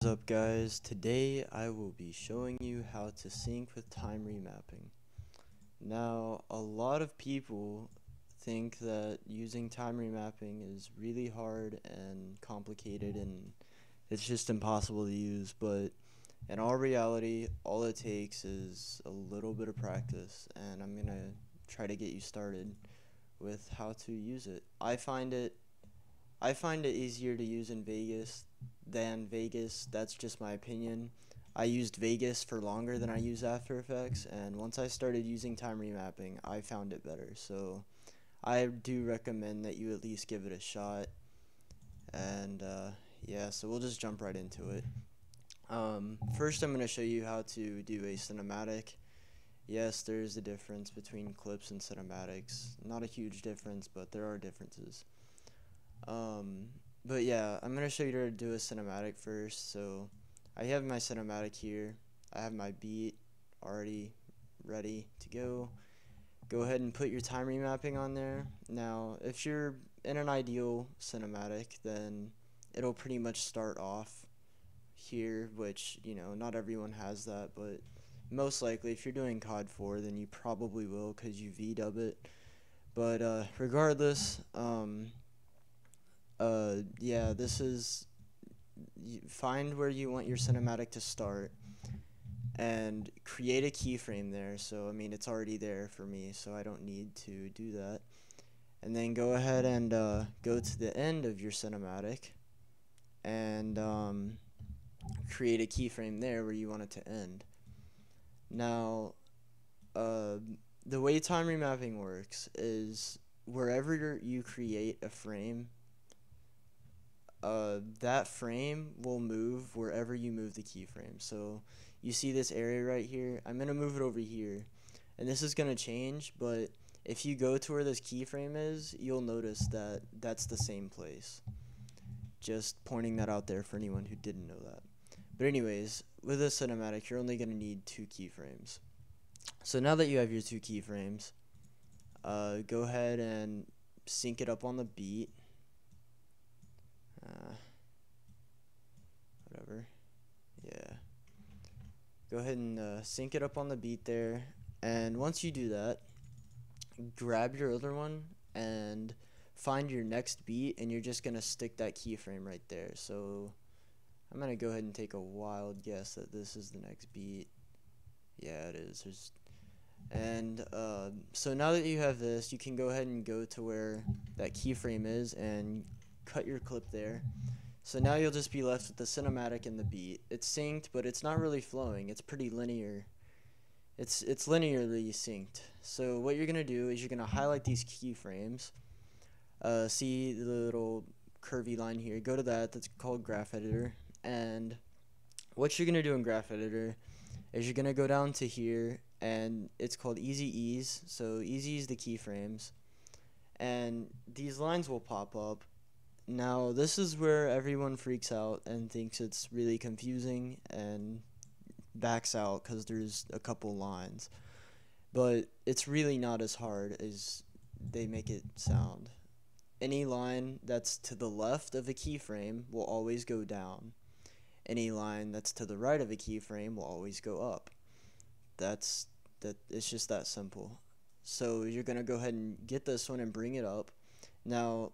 up, guys? Today I will be showing you how to sync with time remapping. Now, a lot of people think that using time remapping is really hard and complicated and it's just impossible to use, but in all reality, all it takes is a little bit of practice, and I'm gonna try to get you started with how to use it. I find it easier to use in Vegas than Vegas. That's just my opinion. I used Vegas for longer than I use After Effects, and once I started using time remapping, I found it better. So I do recommend that you at least give it a shot. And yeah, so we'll just jump right into it. First, I'm going to show you how to do a cinematic. Yes, there is a difference between clips and cinematics. Not a huge difference, but there are differences. But yeah, I'm going to show you how to do a cinematic first. So I have my cinematic here. I have my beat already ready to go. Go ahead and put your time remapping on there. Now, if you're in an ideal cinematic, then it'll pretty much start off here, which, not everyone has that, but most likely if you're doing COD 4, then you probably will because you V-dub it. But regardless, yeah, find where you want your cinematic to start and create a keyframe there. So I mean, it's already there for me, so I don't need to do that. And then go ahead and go to the end of your cinematic and create a keyframe there where you want it to end. Now, the way time remapping works is wherever you create a frame, that frame will move wherever you move the keyframe. So you see this area right here, I'm going to move it over here, and this is going to change, but if you go to where this keyframe is, you'll notice that that's the same place. Just pointing that out there for anyone who didn't know that. But anyways, with a cinematic, you're only going to need 2 keyframes. So now that you have your 2 keyframes, go ahead and sync it up on the beat. Whatever. Yeah. Go ahead and sync it up on the beat there. And once you do that, grab your other one and find your next beat, and you're just going to stick that keyframe right there. So I'm going to go ahead and take a wild guess that this is the next beat. Yeah, it is. So now that you have this, you can go ahead and go to where that keyframe is and cut your clip there. So now you'll just be left with the cinematic and the beat. It's synced, but it's not really flowing. It's pretty linear. It's linearly synced. So what you're going to do is you're going to highlight these keyframes. See the little curvy line here. Go to that. That's called Graph Editor. And what you're going to do in Graph Editor is you're going to go down to here, and it's called Easy Ease. So Easy is the keyframes. And these lines will pop up. Now, this is where everyone freaks out and thinks it's really confusing and backs out because there's a couple lines. But it's really not as hard as they make it sound. Any line that's to the left of a keyframe will always go down. Any line that's to the right of a keyframe will always go up. It's just that simple. So you're going to go ahead and get this one and bring it up. Now,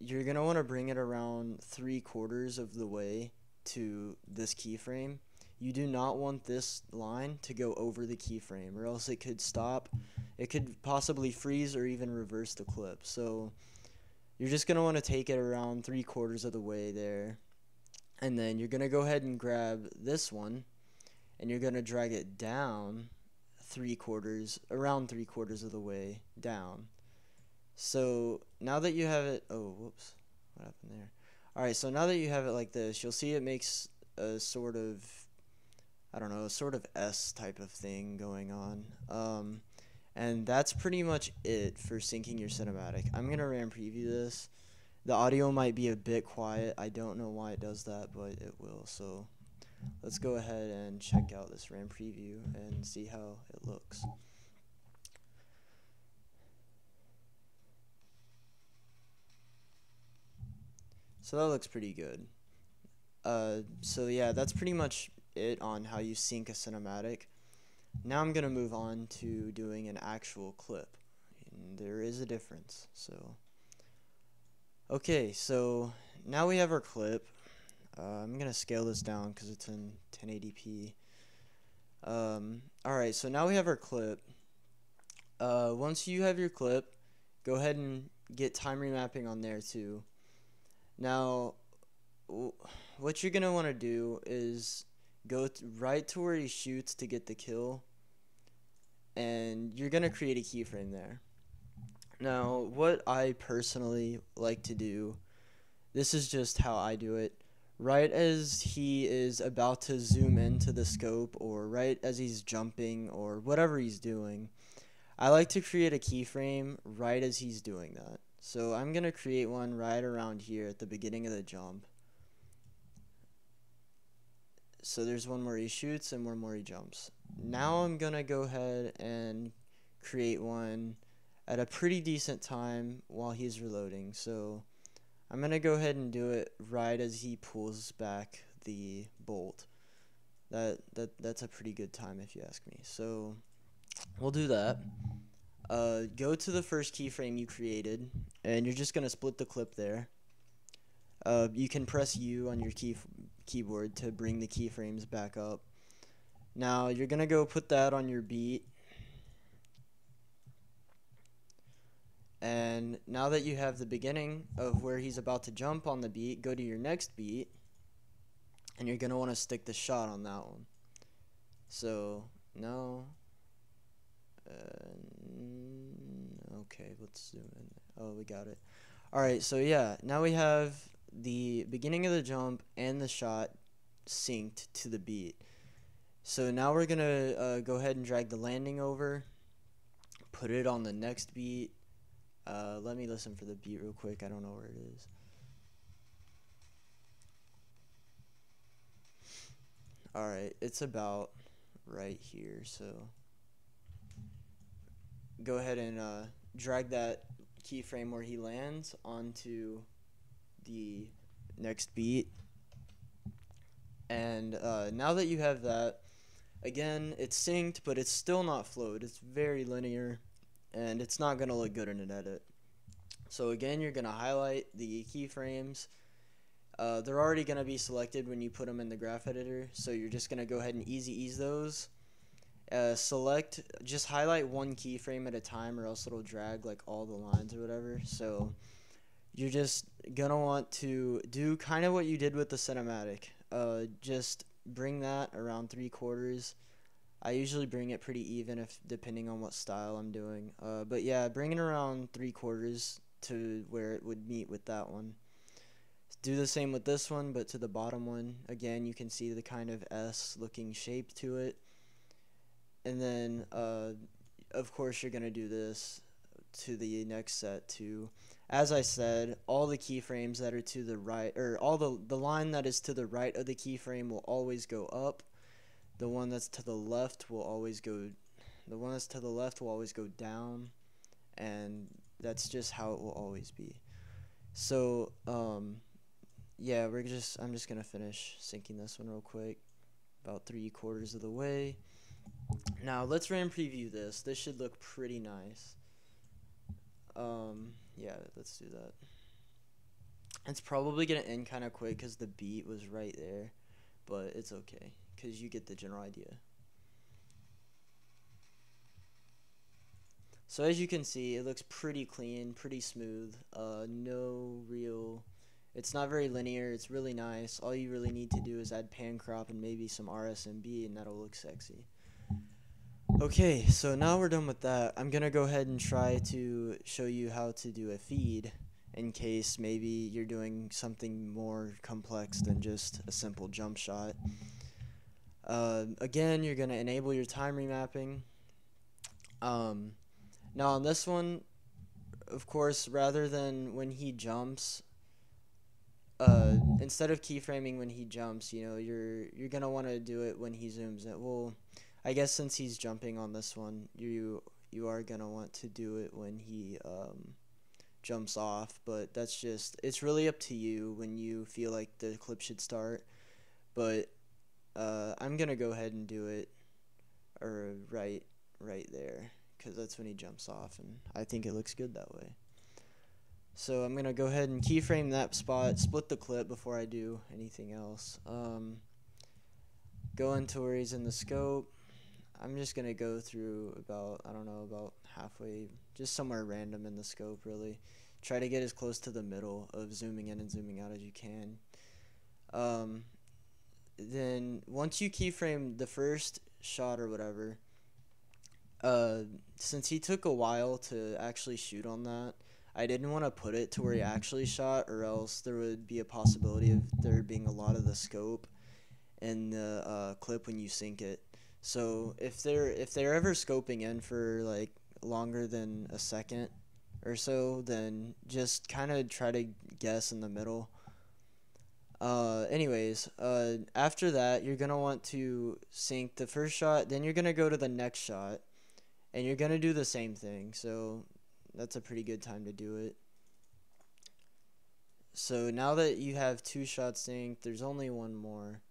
you're going to want to bring it around 3/4 of the way to this keyframe. You do not want this line to go over the keyframe, or else it could stop. It could possibly freeze or even reverse the clip. So you're just going to want to take it around 3/4 of the way there. And then you're going to go ahead and grab this one, and you're going to drag it down around 3/4 of the way down. So now that you have it, oh, whoops, what happened there? Alright, so now that you have it like this, you'll see it makes a sort of, I don't know, a sort of S type of thing going on. And that's pretty much it for syncing your cinematic. I'm going to RAM preview this. The audio might be a bit quiet. I don't know why it does that, but it will. So let's go ahead and check out this RAM preview and see how it looks. So that looks pretty good. So yeah, that's pretty much it on how you sync a cinematic. Now I'm gonna move on to doing an actual clip. And there is a difference. So okay, so now we have our clip. I'm gonna scale this down because it's in 1080p. Alright, so now we have our clip. Once you have your clip, go ahead and get time remapping on there too. Now, what you're gonna want to do is go right to where he shoots to get the kill, and you're gonna create a keyframe there. Now, what I personally like to do, this is just how I do it. Right as he is about to zoom into the scope, or right as he's jumping, or whatever he's doing, I like to create a keyframe right as he's doing that. So I'm going to create one right around here at the beginning of the jump. So there's one where he shoots and one where he jumps. Now I'm going to go ahead and create one at a pretty decent time while he's reloading. So I'm going to go ahead and do it right as he pulls back the bolt. That's a pretty good time if you ask me. So we'll do that. Go to the first keyframe you created, and you're just going to split the clip there. You can press U on your keyboard to bring the keyframes back up. Now you're going to go put that on your beat. And now that you have the beginning of where he's about to jump on the beat, go to your next beat, and you're going to want to stick the shot on that one. So, no. Okay, let's zoom in. Oh, we got it. Alright, so yeah, now we have the beginning of the jump and the shot synced to the beat. So now we're going to go ahead and drag the landing over, put it on the next beat. Let me listen for the beat real quick. I don't know where it is. Alright, it's about right here, so go ahead and drag that keyframe where he lands onto the next beat. And now that you have that, again, it's synced, but it's still not flowed. It's very linear, and it's not going to look good in an edit. So again, you're going to highlight the keyframes. They're already going to be selected when you put them in the graph editor, so you're just going to go ahead and easy ease those. Just highlight one keyframe at a time, or else it'll drag like all the lines or whatever. So you're just going to want to do kind of what you did with the cinematic. Just bring that around 3/4. I usually bring it pretty even depending on what style I'm doing. But yeah, bring it around 3/4 to where it would meet with that one. Do the same with this one, but to the bottom one. Again, you can see the kind of S looking shape to it. And then, of course, you're going to do this to the next set too. As I said, all the keyframes that are to the right, or all the line that is to the right of the keyframe will always go up. The one that's to the left will always go down, and that's just how it will always be. So, yeah, I'm just gonna finish syncing this one real quick, about 3/4 of the way. Now let's random preview this. This should look pretty nice. Yeah, let's do that. It's probably gonna end kind of quick because the beat was right there, but it's okay because you get the general idea. So as you can see, it looks pretty clean, pretty smooth. It's not very linear. It's really nice. All you really need to do is add pan crop and maybe some RSMB, and that'll look sexy. Okay, so now we're done with that. I'm gonna go ahead and try to show you how to do a feed in case maybe you're doing something more complex than just a simple jump shot. Again, you're gonna enable your time remapping. Now on this one, of course, rather than when he jumps, instead of keyframing when he jumps, you're gonna want to do it when he zooms in. Well, I guess since he's jumping on this one, you are gonna want to do it when he jumps off, but it's really up to you when you feel like the clip should start. but I'm gonna go ahead and do it, or right there, because that's when he jumps off, and I think it looks good that way. So I'm gonna go ahead and keyframe that spot, split the clip before I do anything else. Go into where he's in the scope. I'm just gonna go through about, I don't know, about halfway, just somewhere random in the scope, really. Try to get as close to the middle of zooming in and zooming out as you can. Then once you keyframe the first shot or whatever, since he took a while to actually shoot on that, I didn't want to put it to where he actually shot, or else there would be a possibility of there being a lot of the scope in the clip when you sync it. So if they're ever scoping in for like longer than a second or so, then just kind of try to guess in the middle. Anyways, after that, you're gonna want to sync the first shot, then you're gonna go to the next shot, and you're gonna do the same thing. So that's a pretty good time to do it. So now that you have 2 shots synced, there's only one more.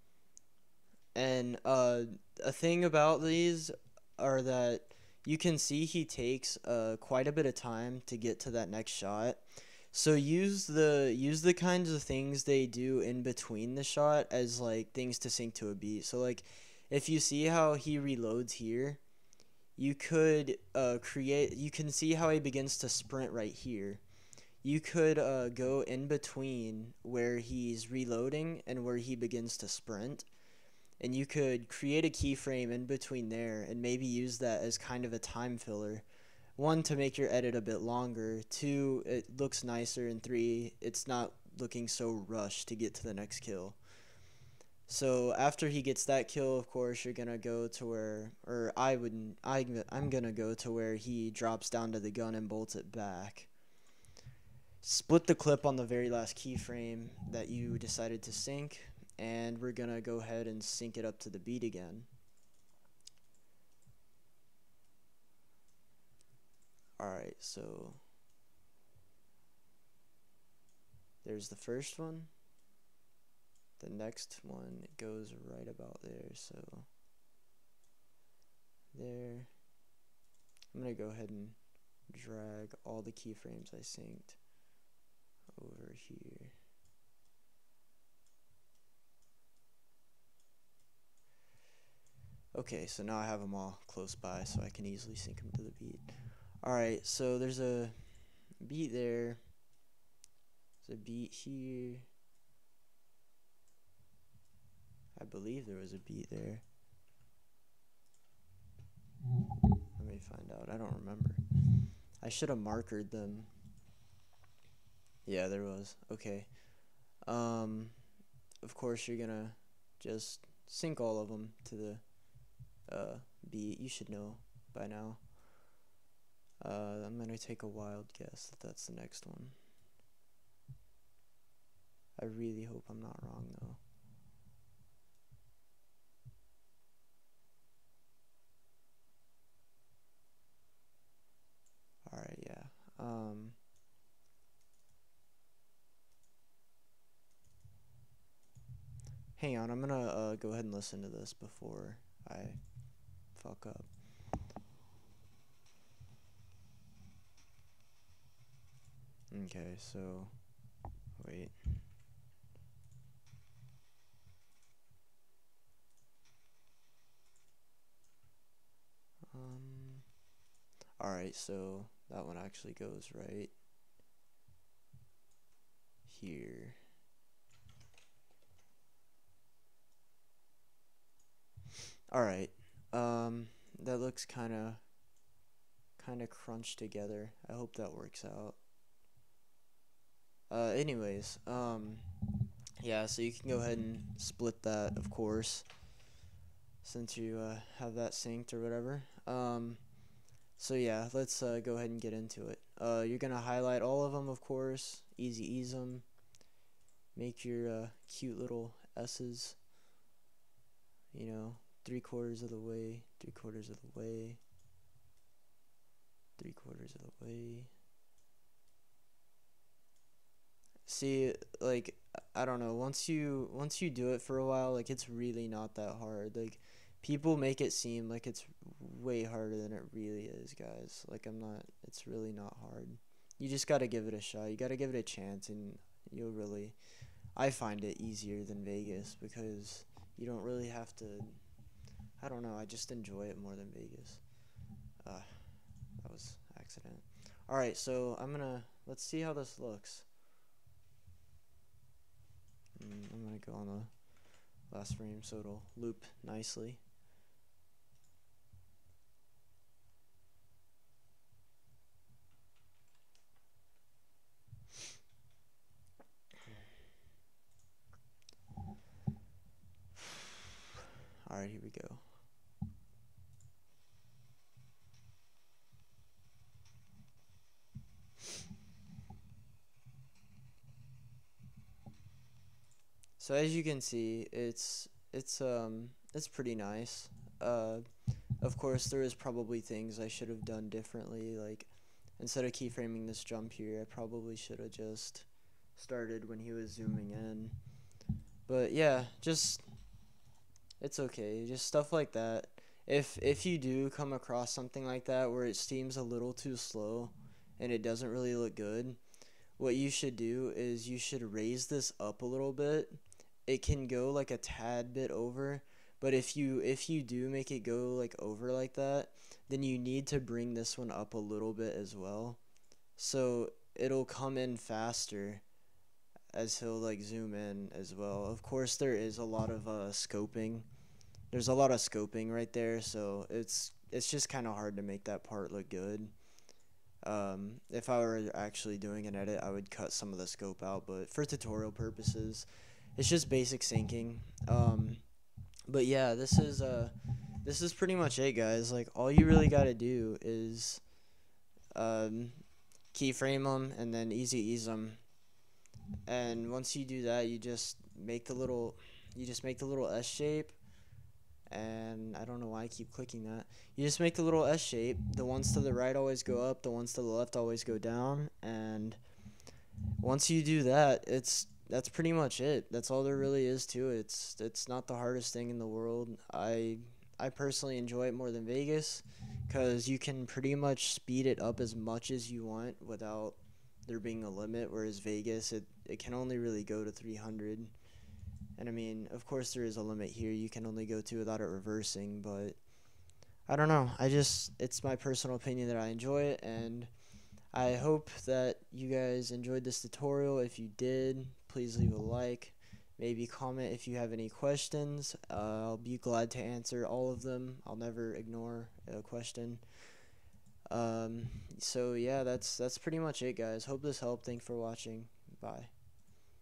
And a thing about these are that you can see he takes quite a bit of time to get to that next shot. So use the kinds of things they do in between the shot as like things to sync to a beat. So like if you see how he reloads here, you could you can see how he begins to sprint right here. You could go in between where he's reloading and where he begins to sprint, and you could create a keyframe in between there and maybe use that as kind of a time filler. 1, to make your edit a bit longer. 2, it looks nicer. And 3, it's not looking so rushed to get to the next kill. So after he gets that kill, of course, you're gonna go to where, or I'm gonna go to where he drops down to the gun and bolts it back. Split the clip on the very last keyframe that you decided to sync, and we're gonna go ahead and sync it up to the beat again. Alright, so there's the first one. The next one goes right about there, so there. I'm gonna go ahead and drag all the keyframes I synced over here. Okay, so now I have them all close by, so I can easily sync them to the beat. Alright, so there's a beat there. There's a beat here. I believe there was a beat there. Let me find out. I don't remember. I should have markered them. Yeah, there was. Okay. Of course, you're gonna just sync all of them to the beat. You should know by now. I'm gonna take a wild guess that that's the next one. I really hope I'm not wrong, though. Alright, yeah. Hang on, I'm gonna go ahead and listen to this before I fuck up. Okay, so wait. Alright, so that one actually goes right here. Alright, that looks kinda crunched together. I hope that works out. Anyways, yeah, so you can go ahead and split that, of course, since you have that synced or whatever. So yeah, let's go ahead and get into it. You're gonna highlight all of them, of course. Easy ease them. Make your cute little S's. You know, 3/4 of the way, 3/4 of the way, 3/4 of the way. See, like, I don't know, once you do it for a while, like it's really not that hard. Like people make it seem like it's way harder than it really is, guys. Like it's really not hard. You just got to give it a shot. You got to give it a chance, and you'll really I find it easier than Vegas because you don't really have to. I don't know. I just enjoy it more than Vegas. That was accident. All right, so let's see how this looks. I'm gonna go on the last frame so it'll loop nicely. All right, here we go. So as you can see, it's pretty nice. Of course, there is probably things I should have done differently. Like instead of keyframing this jump here, I probably should have just started when he was zooming in. But yeah, just it's okay. Just stuff like that. If you do come across something like that where it seems a little too slow and it doesn't really look good, what you should do is you should raise this up a little bit. It can go like a tad bit over, but if you do make it go like over like that, then you need to bring this one up a little bit as well. So it'll come in faster as he'll like zoom in as well. Of course there is a lot of scoping. There's a lot of scoping right there, so it's just kind of hard to make that part look good. If I were actually doing an edit, I would cut some of the scope out, but for tutorial purposes, it's just basic syncing. But yeah, this is pretty much it, guys. Like all you really gotta do is keyframe them and then easy ease them. And once you do that, you just make the little S shape. And I don't know why I keep clicking that. You just make the little S shape. The ones to the right always go up, the ones to the left always go down, and once you do that, that's pretty much it. That's all there really is to it. It's not the hardest thing in the world. I personally enjoy it more than Vegas cuz you can pretty much speed it up as much as you want without there being a limit, whereas Vegas it can only really go to 300. And I mean, of course there is a limit here you can only go to without it reversing, but I don't know. It's my personal opinion that I enjoy it, and I hope that you guys enjoyed this tutorial. If you did, please leave a like. Maybe comment if you have any questions. I'll be glad to answer all of them. I'll never ignore a question. So yeah, that's pretty much it, guys. Hope this helped. Thanks for watching. Bye.